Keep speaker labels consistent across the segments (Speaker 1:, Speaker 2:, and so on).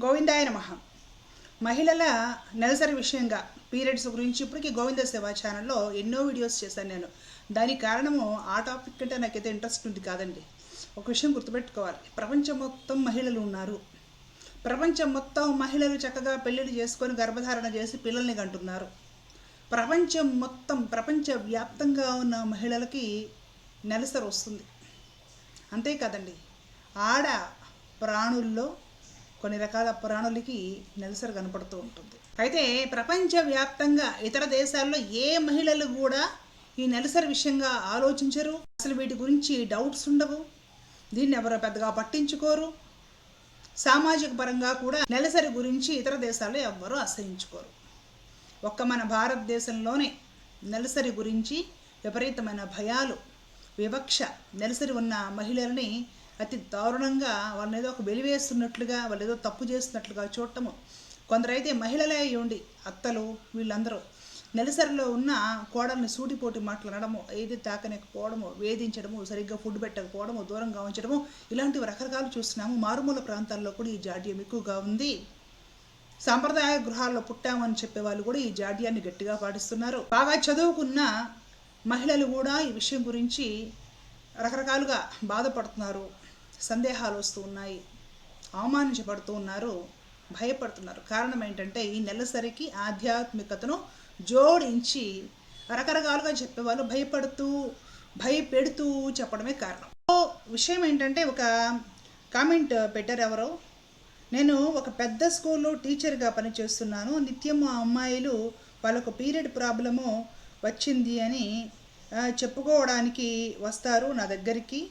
Speaker 1: గోవిందాయ నమః. మహిళల నెలసరి విషయంగా పీరియడ్స్ గురించి ఇప్పటికీ గోవింద సేవ ఛానల్లో ఎన్నో వీడియోస్ చేశాను నేను. దానికి కారణము ఆ టాపిక్ అంటే నాకైతే ఇంట్రెస్ట్ ఉంది కాదండి. ఒక విషయం గుర్తుపెట్టుకోవాలి, ప్రపంచం మొత్తం మహిళలు ఉన్నారు. ప్రపంచం మొత్తం మహిళలు చక్కగా పెళ్ళిళ్ళు చేసుకొని గర్భధారణ చేసి పిల్లల్ని కంటున్నారు. ప్రపంచం మొత్తం ప్రపంచవ్యాప్తంగా ఉన్న మహిళలకి నెలసరి వస్తుంది. అంతే కదండి, ఆడ ప్రాణుల్లో కొన్ని రకాల ప్రాణులకి నెలసరి కనపడుతూ ఉంటుంది. అయితే ప్రపంచవ్యాప్తంగా ఇతర దేశాల్లో ఏ మహిళలు కూడా ఈ నెలసరి విషయంగా ఆలోచించరు. అసలు వీటి గురించి డౌట్స్ ఉండవు. దీన్ని ఎవరో పెద్దగా పట్టించుకోరు. సామాజిక పరంగా కూడా నెలసరి గురించి ఇతర దేశాల్లో ఎవ్వరూ ఆశ్రయించుకోరు. ఒక్క మన భారతదేశంలోనే నెలసరి గురించి విపరీతమైన భయాలు, వివక్ష, నెలసరి ఉన్న మహిళలని అతి దారుణంగా వాళ్ళని ఏదో ఒక వెలివేస్తున్నట్లుగా, వాళ్ళు ఏదో తప్పు చేస్తున్నట్లుగా చూడటము. కొందరైతే మహిళలే ఉండి అత్తలు వీళ్ళందరూ నెలసరిలో ఉన్న కోడల్ని సూటిపోటి మాట్లాడము, ఏది తాకలేకపోవడము, వేధించడము, సరిగ్గా ఫుడ్ పెట్టకపోవడము, దూరంగా ఉంచడము, ఇలాంటివి రకరకాలు చూస్తున్నాము. మారుమూల ప్రాంతాల్లో కూడా ఈ జాడ్యం ఎక్కువగా ఉంది. సాంప్రదాయ గృహాల్లో పుట్టామని చెప్పే వాళ్ళు కూడా ఈ జాడ్యాన్ని గట్టిగా పాటిస్తున్నారు. బాగా చదువుకున్న మహిళలు కూడా ఈ విషయం గురించి రకరకాలుగా బాధపడుతున్నారు. సందేహాలు వస్తూ ఉన్నాయి, అవమానించబడుతూ ఉన్నారు, భయపడుతున్నారు. కారణం ఏంటంటే ఈ నెలసరికి ఆధ్యాత్మికతను జోడించి రకరకాలుగా చెప్పేవాళ్ళు భయపెడుతూ చెప్పడమే కారణం. విషయం ఏంటంటే ఒక కామెంట్ పెట్టారు ఎవరో, నేను ఒక పెద్ద స్కూల్లో టీచర్గా పనిచేస్తున్నాను, నిత్యం ఆ అమ్మాయిలు వాళ్ళకు పీరియడ్ ప్రాబ్లము వచ్చింది అని చెప్పుకోవడానికి వస్తారు నా దగ్గరికి.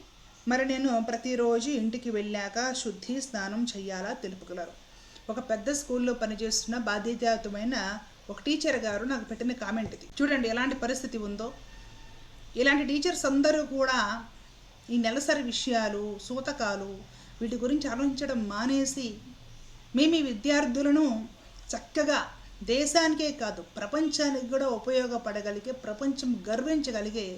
Speaker 1: మరి నేను ప్రతిరోజు ఇంటికి వెళ్ళాక శుద్ధి స్నానం చేయాలా తెలుపుగలరు. ఒక పెద్ద స్కూల్లో పనిచేస్తున్న బాధ్యతాయుతమైన ఒక టీచర్ గారు నాకు పెట్టిన కామెంట్ ఇది. చూడండి ఎలాంటి పరిస్థితి ఉందో. ఇలాంటి టీచర్స్ అందరూ కూడా ఈ నెలసరి విషయాలు, సూతకాలు వీటి గురించి ఆలోచించడం మానేసి మేము ఈ విద్యార్థులను చక్కగా దేశానికే కాదు ప్రపంచానికి కూడా ఉపయోగపడగలిగే, ప్రపంచం గర్వించగలిగే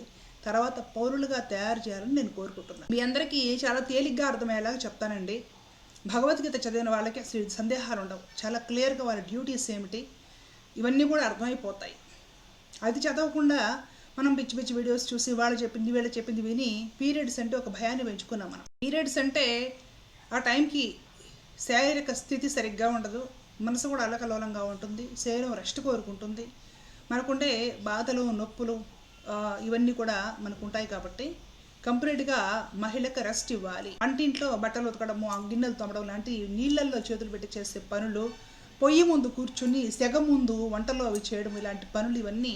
Speaker 1: తర్వాత పౌరులుగా తయారు చేయాలని నేను కోరుకుంటున్నాను. మీ అందరికీ చాలా తేలిగ్గా అర్థమయ్యేలాగా చెప్తానండి. భగవద్గీత చదివిన వాళ్ళకి అసలు సందేహాలు ఉండవు. చాలా క్లియర్గా వాళ్ళ డ్యూటీస్ ఏమిటి ఇవన్నీ కూడా అర్థమైపోతాయి. అది చదవకుండా మనం పిచ్చి పిచ్చి వీడియోస్ చూసి వాళ్ళు చెప్పింది వీళ్ళు చెప్పింది విని పీరియడ్స్ అంటే ఒక భయాన్ని పెంచుకున్నాం మనం. పీరియడ్స్ అంటే ఆ టైంకి శారీరక స్థితి సరిగ్గా ఉండదు, మనసు కూడా అల్లకల్లోలంగా ఉంటుంది, శరీరం రెస్ట్ కోరుకుంటుంది. మనకుండే బాధలు, నొప్పులు ఇవన్నీ కూడా మనకు ఉంటాయి. కాబట్టి కంప్లీట్గా మహిళకు రెస్ట్ ఇవ్వాలి. వంటింట్లో బట్టలు ఉతకడము, గిన్నెలు తోమడం లాంటి నీళ్ళల్లో చేతులు పెట్టి చేసే పనులు, పొయ్యి ముందు కూర్చుని సెగ ముందు వంటలో అవి చేయడం, ఇలాంటి పనులు ఇవన్నీ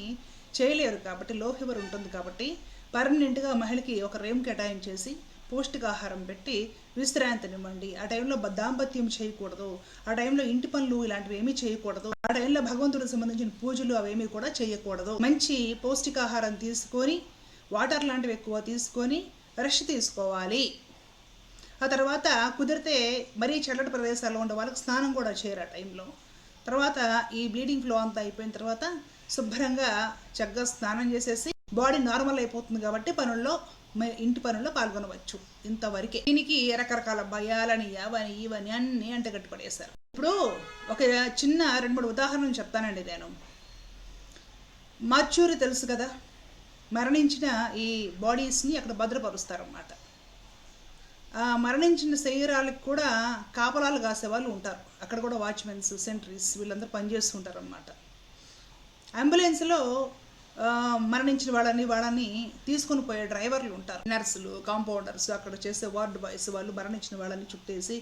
Speaker 1: చేయలేరు. కాబట్టి లో ఫీవర్ ఉంటుంది. కాబట్టి పర్మనెంట్గా మహిళకి ఒక రేమ్ కేటాయించేసి పౌష్టికాహారం పెట్టి విశ్రాంతినివ్వండి. ఆ టైంలో దాంపత్యం చేయకూడదు, ఆ టైంలో ఇంటి పనులు ఇలాంటివి ఏమీ చేయకూడదు, ఆ టైంలో భగవంతుడికి సంబంధించిన పూజలు అవేమీ కూడా చేయకూడదు. మంచి పౌష్టికాహారం తీసుకొని, వాటర్ లాంటివి ఎక్కువ తీసుకొని రెస్ట్ తీసుకోవాలి. ఆ తర్వాత కుదిరితే మరీ చల్లటి ప్రదేశాల్లో ఉండే వాళ్ళకి స్నానం కూడా చేయరు ఆ టైంలో. తర్వాత ఈ బ్లీడింగ్ ఫ్లో అంతా అయిపోయిన తర్వాత శుభ్రంగా చక్కగా స్నానం చేసేసి బాడీ నార్మల్ అయిపోతుంది. కాబట్టి ఇంటి పనుల్లో పాల్గొనవచ్చు. ఇంతవరకే. దీనికి రకరకాల భయాలని అవని ఇవని అన్నీ అంటగట్టి పడేశారు. ఇప్పుడు ఒక చిన్న 2-3 ఉదాహరణలు చెప్తానండి నేను. మార్చూరి తెలుసు కదా, మరణించిన ఈ బాడీస్ని అక్కడ భద్రపరుస్తారన్నమాట. మరణించిన శరీరాలకు కూడా కాపలాలు కాసేవాళ్ళు ఉంటారు. అక్కడ కూడా వాచ్మెన్స్, సెంట్రీస్ వీళ్ళందరూ పనిచేస్తుంటారు అన్నమాట. అంబులెన్స్లో మరణించిన వాళ్ళని తీసుకుని పోయే డ్రైవర్లు ఉంటారు, నర్సులు, కాంపౌండర్స్, అక్కడ చేసే వార్డు బాయ్స్ వాళ్ళు మరణించిన వాళ్ళని చుట్టేసి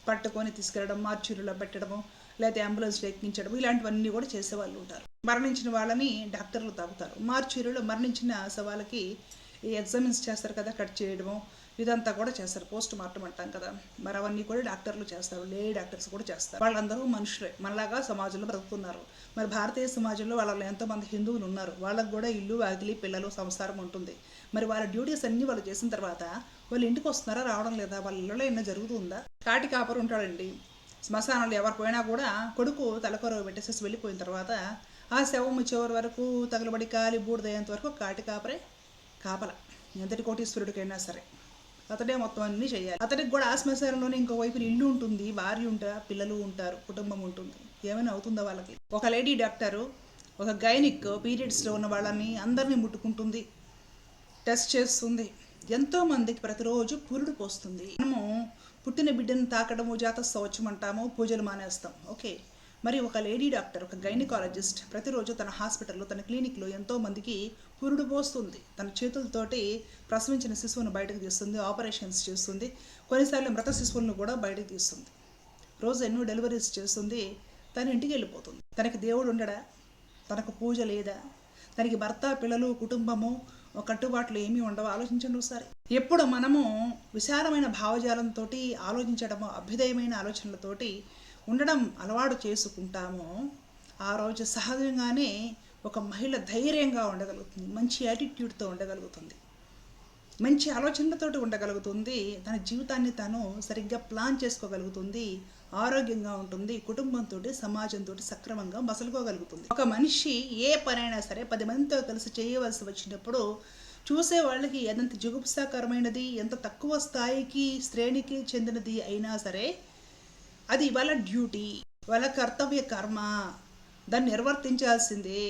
Speaker 1: పట్టుకొని తీసుకెళ్ళడం, మార్చూరిలో పెట్టడము, లేకపోతే అంబులెన్స్లో ఎక్కించడం, ఇలాంటివన్నీ కూడా చేసేవాళ్ళు ఉంటారు. మరణించిన వాళ్ళని డాక్టర్లు తాగుతారు. మార్చూరిలో మరణించిన శవాలకి ఈ ఎగ్జామిన్స్ చేస్తారు కదా, కట్ చేయడము ఇదంతా కూడా చేస్తారు, పోస్ట్ మార్టం అంటాం కదా. మరి అవన్నీ కూడా డాక్టర్లు చేస్తారు, లేడీ డాక్టర్స్ కూడా చేస్తారు. వాళ్ళందరూ మనుషులే, మనలాగా సమాజంలో బ్రతుకుతున్నారు. మరి భారతీయ సమాజంలో వాళ్ళలో ఎంతోమంది హిందువులు ఉన్నారు, వాళ్ళకు కూడా ఇల్లు, వాకిలి, పిల్లలు, సంసారం ఉంటుంది. మరి వాళ్ళ డ్యూటీస్ అన్నీ వాళ్ళు చేసిన తర్వాత వాళ్ళు ఇంటికి వస్తున్నారా, రావడం లేదా, వాళ్ళ ఇళ్ళలో ఏమైనా జరుగుతుందా? కాటి కాపరు ఉంటాడండి శ్మశానంలో, ఎవరు పోయినా కూడా కొడుకు తలకొరవ పెట్టేసేసి వెళ్ళిపోయిన తర్వాత ఆ శవము చివరి వరకు తగలబడి కాలి బూడిదయ్యేంత వరకు కాటి కాపరే కాపల, ఎంతటి కోటీశ్వరుడికైనా సరే. అతడే మొత్తం అన్నీ చేయాలి. అతనికి కూడా ఆ శ్మశానంలోనే ఇంకోవైపు ఇల్లు ఉంటుంది, భార్య ఉంటారు, పిల్లలు ఉంటారు, కుటుంబం ఉంటుంది. ఏమైనా అవుతుందా వాళ్ళకి? ఒక లేడీ డాక్టరు, ఒక గైనిక్ పీరియడ్స్లో ఉన్న వాళ్ళని అందరినీ ముట్టుకుంటుంది, టెస్ట్ చేస్తుంది. ఎంతోమందికి ప్రతిరోజు పురుడు పోస్తుంది. మనము పుట్టిన బిడ్డను తాకడము జాతస్తవచ్చం అంటాము, పూజలు మానేస్తాం. ఓకే, మరి ఒక లేడీ డాక్టర్, ఒక గైనకాలజిస్ట్ ప్రతిరోజు తన హాస్పిటల్లో, తన క్లినిక్లో ఎంతోమందికి పురుడు పోస్తుంది. తన చేతులతోటి ప్రసవించిన శిశువును బయటకు తీస్తుంది, ఆపరేషన్స్ చేస్తుంది, కొన్నిసార్లు మృత శిశువులను కూడా బయటకు తీస్తుంది. రోజు ఎన్నో డెలివరీస్ చేస్తుంది. తన ఇంటికి వెళ్ళిపోతుంది. తనకి దేవుడు ఉండడా? తనకు పూజ లేదా? తనకి భర్త, పిల్లలు, కుటుంబము, కట్టుబాట్లు ఏమీ ఉండవు. ఆలోచించండి ఒకసారి. ఎప్పుడు మనము విశాలమైన భావజాలంతో ఆలోచించడము, అభ్యుదయమైన ఆలోచనలతోటి ఉండడం అలవాటు చేసుకుంటామో ఆ రోజు సహజంగానే ఒక మహిళ ధైర్యంగా ఉండగలుగుతుంది, మంచి యాటిట్యూడ్తో ఉండగలుగుతుంది, మంచి ఆలోచనలతోటి ఉండగలుగుతుంది, తన జీవితాన్ని తను సరిగ్గా ప్లాన్ చేసుకోగలుగుతుంది, ఆరోగ్యంగా ఉంటుంది, కుటుంబంతో, సమాజంతో సక్రమంగా మసలుకోగలుగుతుంది. ఒక మనిషి ఏ పనైనా సరే 10 మందితో కలిసి చేయవలసి వచ్చినప్పుడు చూసే వాళ్ళకి ఎంత జుగుప్సాకరమైనది, ఎంత తక్కువ స్థాయికి శ్రేణికి చెందినది అయినా సరే అది వాళ్ళ డ్యూటీ, వాళ్ళ కర్తవ్య కర్మ, దాన్ని నిర్వర్తించాల్సిందే.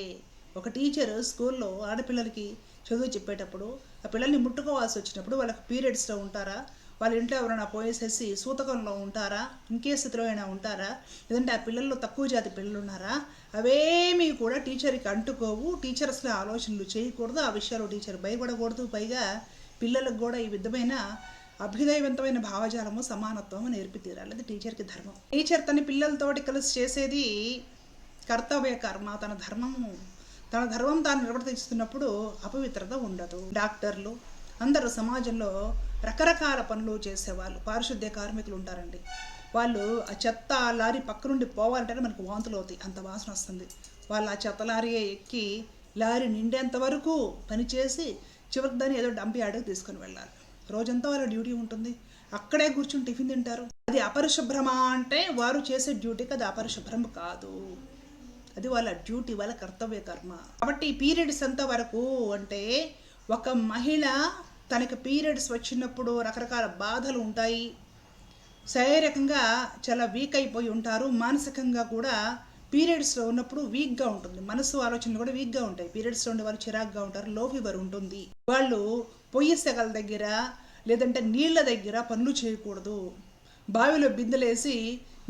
Speaker 1: ఒక టీచర్ స్కూల్లో ఆడపిల్లలకి చదువు చెప్పేటప్పుడు ఆ పిల్లల్ని ముట్టుకోవాల్సి వచ్చినప్పుడు వాళ్ళకి పీరియడ్స్లో ఉంటారా, వాళ్ళ ఇంట్లో ఎవరైనా పోయేసేసి సూతకంలో ఉంటారా, ఇంకే స్థితిలో అయినా ఉంటారా, లేదంటే ఆ పిల్లల్లో తక్కువ జాతి పిల్లలు ఉన్నారా, అవేమీ కూడా టీచర్కి అంటుకోవు. టీచర్ అసలు ఆలోచనలు చేయకూడదు, ఆ విషయాలు టీచర్ భయపడకూడదు. పైగా పిల్లలకు కూడా ఈ విధమైన అభ్యుదయవంతమైన భావజాలము, సమానత్వము నేర్పి తీరాలి. అది టీచర్కి ధర్మం. టీచర్ తన పిల్లలతోటి కలిసి చేసేది కర్తవ్య కర్మ, తన ధర్మం తాను నిర్వర్తిస్తున్నప్పుడు అపవిత్రత ఉండదు. డాక్టర్లు అందరూ సమాజంలో రకరకాల పనులు చేసేవాళ్ళు, పారిశుద్ధ్య కార్మికులు ఉంటారండి. వాళ్ళు ఆ చెత్త లారీ పక్క నుండి పోవాలంటే మనకు వాంతులు అవుతాయి, అంత వాసన వస్తుంది. వాళ్ళు ఆ చెత్త లారీ ఎక్కి లారీ నిండేంత వరకు పనిచేసి చివరికి దాన్ని ఏదో డంప్ యార్డ్కి తీసుకొని వెళ్ళాలి. రోజంతా వాళ్ళ డ్యూటీ ఉంటుంది, అక్కడే కూర్చుని టిఫిన్ తింటారు. అది అపరిశుభ్రమా అంటే వారు చేసే డ్యూటీకి అది అపరిశుభ్రం కాదు, అది వాళ్ళ డ్యూటీ, వాళ్ళ కర్తవ్య కర్మ. కాబట్టి పీరియడ్స్ ఎంత వరకు అంటే ఒక మహిళ తనకి పీరియడ్స్ వచ్చినప్పుడు రకరకాల బాధలు ఉంటాయి, శారీరకంగా చాలా వీక్ అయిపోయి ఉంటారు, మానసికంగా కూడా పీరియడ్స్లో ఉన్నప్పుడు వీక్గా ఉంటుంది, మనసు ఆలోచనలు కూడా వీక్గా ఉంటాయి. పీరియడ్స్లో ఉండే వాళ్ళు చిరాగ్గా ఉంటారు, లో ఫీవర్ ఉంటుంది. వాళ్ళు పొయ్యి సెగల దగ్గర లేదంటే నీళ్ళ దగ్గర పనులు చేయకూడదు. బావిలో బిందెలేసి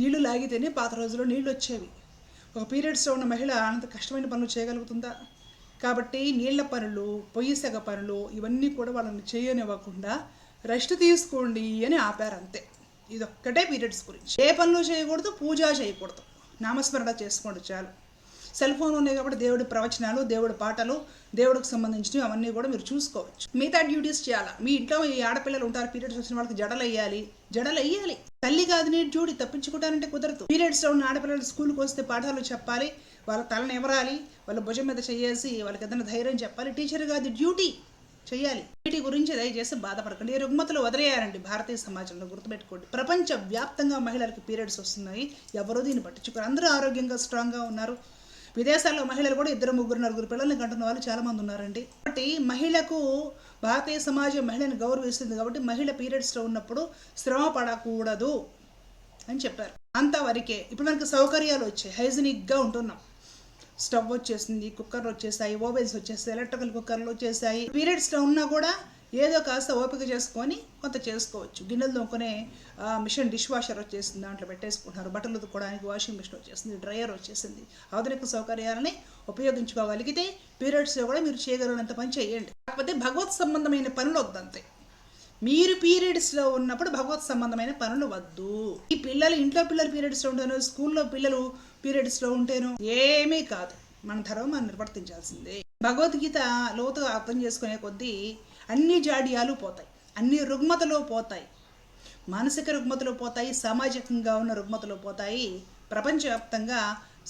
Speaker 1: నీళ్లు లాగితేనే పాత రోజుల్లో నీళ్ళు వచ్చేవి. ఒక పీరియడ్స్లో ఉన్న మహిళ అంత కష్టమైన పనులు చేయగలుగుతుందా? కాబట్టి నీళ్ల పనులు, పొయ్యి సెగ పనులు ఇవన్నీ కూడా వాళ్ళని చేయనివ్వకుండా రెస్ట్ తీసుకోండి అని ఆపారు, అంతే. ఇదొక్కటే పీరియడ్స్ గురించి. ఏ పనులు చేయకూడదు, పూజ చేయకూడదు, నామస్మరణ చేసుకోండి చాలు. సెల్ ఫోన్ ఉన్నాయి కాబట్టి దేవుడి ప్రవచనాలు, దేవుడి పాటలు, దేవుడికి సంబంధించినవి అవన్నీ కూడా మీరు చూసుకోవచ్చు. మిగతా డ్యూటీస్ చేయాలి. మీ ఇంట్లో ఈ ఆడపిల్లలు ఉంటారు, పీరియడ్స్ వచ్చిన వాళ్ళకి జడలు వేయాలి. తల్లి కాదు నీ డ్యూటీ, తప్పించుకోవడానంటే కుదరదు. పీరియడ్స్లో ఉన్న ఆడపిల్లలు స్కూల్కి వస్తే పాఠాలు చెప్పాలి, వాళ్ళ తలను ఎవరాలి, వాళ్ళ భుజం మీద చేసి వాళ్ళకి ఏదైనా ధైర్యం చెప్పాలి. టీచర్ కాదు, డ్యూటీ చేయాలి. వీటి గురించి దయచేసి బాధపడకండి. ఈ రుగ్మతలు వదిలేయాలండి. భారతీయ సమాజంలో గుర్తుపెట్టుకోండి, ప్రపంచ వ్యాప్తంగా మహిళలకు పీరియడ్స్ వస్తున్నాయి, ఎవరో దీన్ని పట్టించుకోరు, అందరూ ఆరోగ్యంగా స్ట్రాంగ్గా ఉన్నారు. విదేశాల్లో మహిళలు కూడా 2, 3, 4 పిల్లల్ని కంటున్న వాళ్ళు చాలామంది ఉన్నారండి. కాబట్టి మహిళకు భారతీయ సమాజం మహిళను గౌరవిస్తుంది. కాబట్టి మహిళ పీరియడ్స్లో ఉన్నప్పుడు శ్రమ పడకూడదు అని చెప్పారు, అంతవరకే. ఇప్పుడు మనకు సౌకర్యాలు వచ్చాయి, హైజీనిక్గా ఉంటున్నాం. స్టవ్ వచ్చేసింది, కుక్కర్లు వచ్చేసాయి, ఓవెన్స్ వచ్చేసాయి, ఎలక్ట్రికల్ కుక్కర్లు వచ్చేసాయి. పీరియడ్స్లో ఉన్నా కూడా ఏదో కాస్త ఓపిక చేసుకొని కొంత చేసుకోవచ్చు. గిన్నెలు తోముకునే మిషన్ డిష్ వాషర్ వచ్చేసింది, దాంట్లో పెట్టేసుకుంటున్నారు. బట్టలు ఉతుక్కోవడానికి వాషింగ్ మిషన్ వచ్చేసింది, డ్రయర్ వచ్చేసింది. ఆధునిక సౌకర్యాలని ఉపయోగించుకోగలిగితే పీరియడ్స్లో కూడా మీరు చేయగలిగినంత పని చేయండి. కాకపోతే భగవత్ సంబంధమైన పనులు వద్దంతే. మీరు పీరియడ్స్లో ఉన్నప్పుడు భగవత్ సంబంధమైన పనులు వద్దు. ఈ పిల్లలు ఇంట్లో పిల్లలు పీరియడ్స్లో ఉంటాను, స్కూల్లో పిల్లలు పీరియడ్స్లో ఉంటేను ఏమీ కాదు. మన ధర్మం మనం నిర్వర్తించాల్సిందే. భగవద్గీత లోతుగా అర్థం చేసుకునే కొద్దీ అన్ని జాడ్యాలు పోతాయి, అన్ని రుగ్మతలు పోతాయి, మానసిక రుగ్మతలు పోతాయి, సామాజికంగా ఉన్న రుగ్మతలు పోతాయి. ప్రపంచవ్యాప్తంగా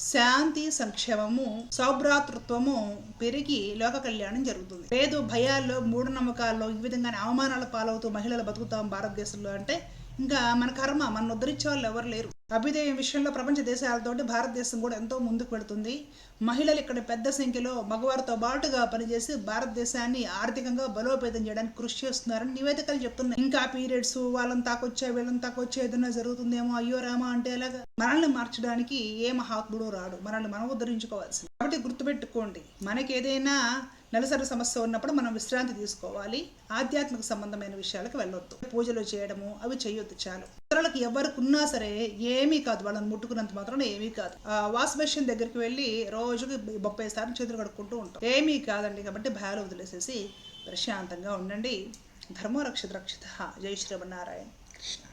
Speaker 1: శాంతి, సంక్షేమము, సౌభ్రాతృత్వము పెరిగి లోక కళ్యాణం జరుగుతుంది. లేదు భయాల్లో, మూఢనమ్మకాల్లో ఈ విధంగా అవమానాల పాలవుతూ మహిళలు బతుకుతాం భారతదేశంలో అంటే ఇంకా మన కర్మ, మన ఉద్ధరించే వాళ్ళు ఎవరు లేరు. అభ్యుదయం విషయంలో ప్రపంచ దేశాలతోటి భారతదేశం కూడా ఎంతో ముందుకు వెళుతుంది. మహిళలు ఇక్కడ పెద్ద సంఖ్యలో మగవారితో బాటుగా పనిచేసి భారతదేశాన్ని ఆర్థికంగా బలోపేతం చేయడానికి కృషి చేస్తున్నారని నివేదికలు చెప్తున్నాయి. ఇంకా పీరియడ్స్ వాళ్ళని తాకొచ్చా వీళ్ళని తాకొచ్చా ఏదైనా జరుగుతుందేమో అయ్యో రామా అంటే ఎలాగా? మనల్ని మార్చడానికి ఏ మహాత్ముడు రాడు, మనల్ని మనం ఉద్ధరించుకోవాల్సింది. కాబట్టి గుర్తుపెట్టుకోండి, మనకి ఏదైనా నెలసరి సమస్య ఉన్నప్పుడు మనం విశ్రాంతి తీసుకోవాలి. ఆధ్యాత్మిక సంబంధమైన విషయాలకు వెళ్ళొద్దు. పూజలు చేయడము అవి చేయొద్దు చాలు. ఇతరులకు ఎవరికి ఉన్నా సరే ఏమీ కాదు, వాళ్ళని ముట్టుకున్నంత మాత్రం ఏమీ కాదు. వాష్ మెషిన్ దగ్గరికి వెళ్ళి రోజుకి 30 సార్లు చేతులు కడుక్కుంటూ ఉంటాం, ఏమీ కాదండి. కాబట్టి భయాలు వదిలేసేసి ప్రశాంతంగా ఉండండి. ధర్మో రక్షిత రక్షిత. జై శ్రీమన్నారాయణ. కృష్ణ.